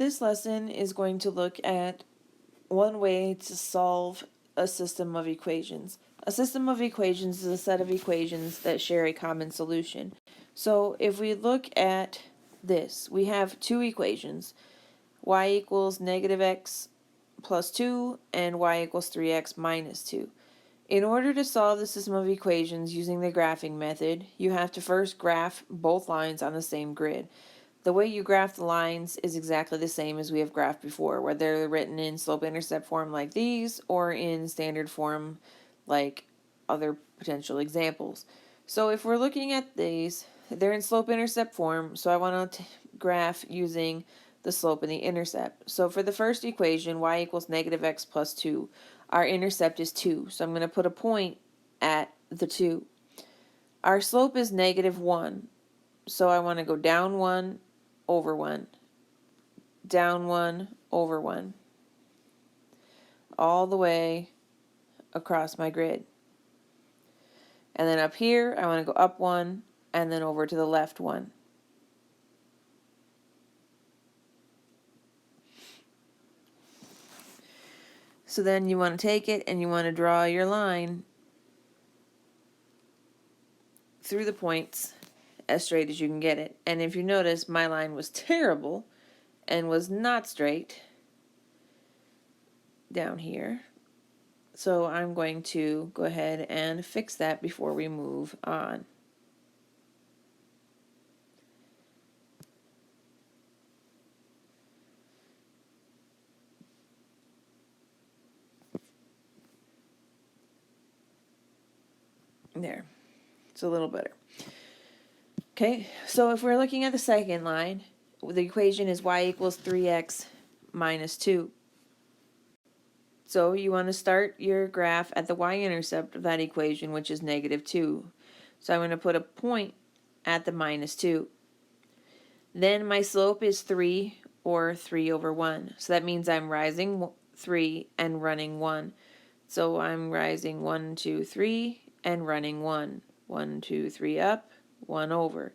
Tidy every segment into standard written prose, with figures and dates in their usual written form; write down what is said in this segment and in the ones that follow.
This lesson is going to look at one way to solve a system of equations. A system of equations is a set of equations that share a common solution. So if we look at this, we have two equations, y equals negative x plus 2 and y equals 3x minus 2. In order to solve the system of equations using the graphing method, you have to first graph both lines on the same grid. The way you graph the lines is exactly the same as we have graphed before, whether they're written in slope-intercept form like these or in standard form like other potential examples. So if we're looking at these, they're in slope-intercept form, so I want to graph using the slope and the intercept. So for the first equation, y equals negative x plus 2, our intercept is 2, so I'm going to put a point at the 2. Our slope is negative 1, so I want to go down 1, over 1, down 1, over 1, all the way across my grid. And then up here, I want to go up 1, and then over to the left 1. So then you want to take it and you want to draw your line through the points as straight as you can get it. And if you notice, my line was terrible and was not straight down here. So I'm going to go ahead and fix that before we move on. There, it's a little better. Okay, so if we're looking at the second line, the equation is y equals 3x minus 2. So you want to start your graph at the y-intercept of that equation, which is negative 2. So I'm going to put a point at the minus 2. Then my slope is 3, or 3 over 1. So that means I'm rising 3 and running 1. So I'm rising 1, 2, 3 and running 1. 1, 2, 3 up, 1 over.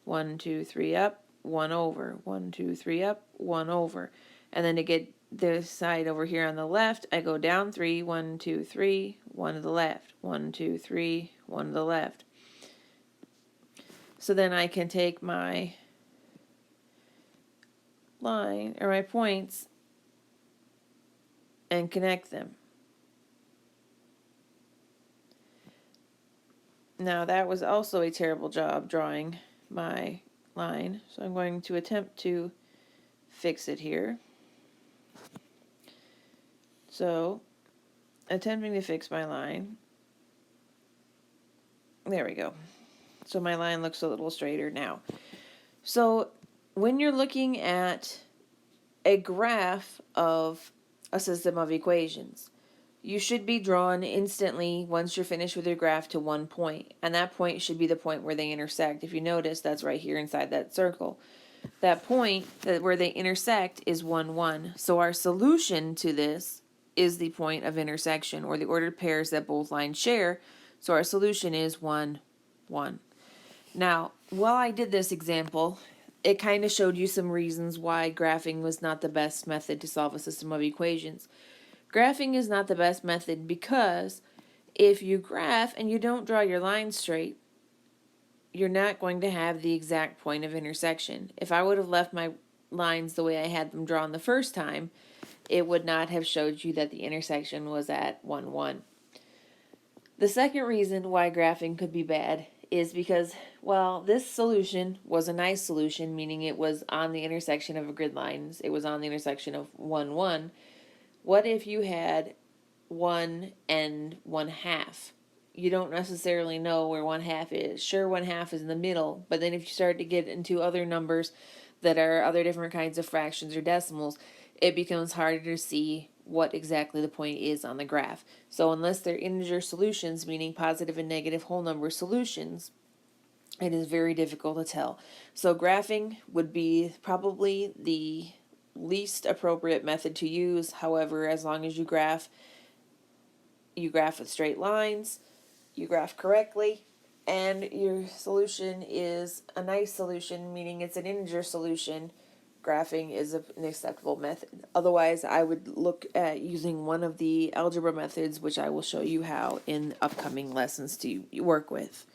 1, 2, 3 up, 1 over. 1, 2, 3 up, 1 over. And then to get this side over here on the left, I go down 3, 1, 2, 3, 1 to the left. 1, 2, 3, 1 to the left. So then I can take my line, or my points, and connect them. Now that was also a terrible job drawing my line, so I'm going to attempt to fix it here. So, attempting to fix my line. There we go. So my line looks a little straighter now. So when you're looking at a graph of a system of equations, you should be drawn instantly once you're finished with your graph to one point, and that point should be the point where they intersect. If you notice, that's right here inside that circle. That point where they intersect is 1, 1. So our solution to this is the point of intersection, or the ordered pairs that both lines share. So our solution is 1, 1. Now, while I did this example, it kind of showed you some reasons why graphing was not the best method to solve a system of equations. Graphing is not the best method because if you graph and you don't draw your line straight, you're not going to have the exact point of intersection. If I would have left my lines the way I had them drawn the first time, it would not have showed you that the intersection was at 1, 1. The second reason why graphing could be bad is because, well, this solution was a nice solution, meaning it was on the intersection of a grid lines. It was on the intersection of 1, 1. What if you had 1 and 1/2? You don't necessarily know where 1/2 is. Sure, 1/2 is in the middle, but then if you start to get into other numbers that are other different kinds of fractions or decimals, it becomes harder to see what exactly the point is on the graph. So unless they're integer solutions, meaning positive and negative whole number solutions, it is very difficult to tell. So graphing would be probably the least appropriate method to use. However, as long as you graph with straight lines, you graph correctly, and your solution is a nice solution, meaning it's an integer solution, graphing is an acceptable method. Otherwise, I would look at using one of the algebra methods, which I will show you how in upcoming lessons to work with.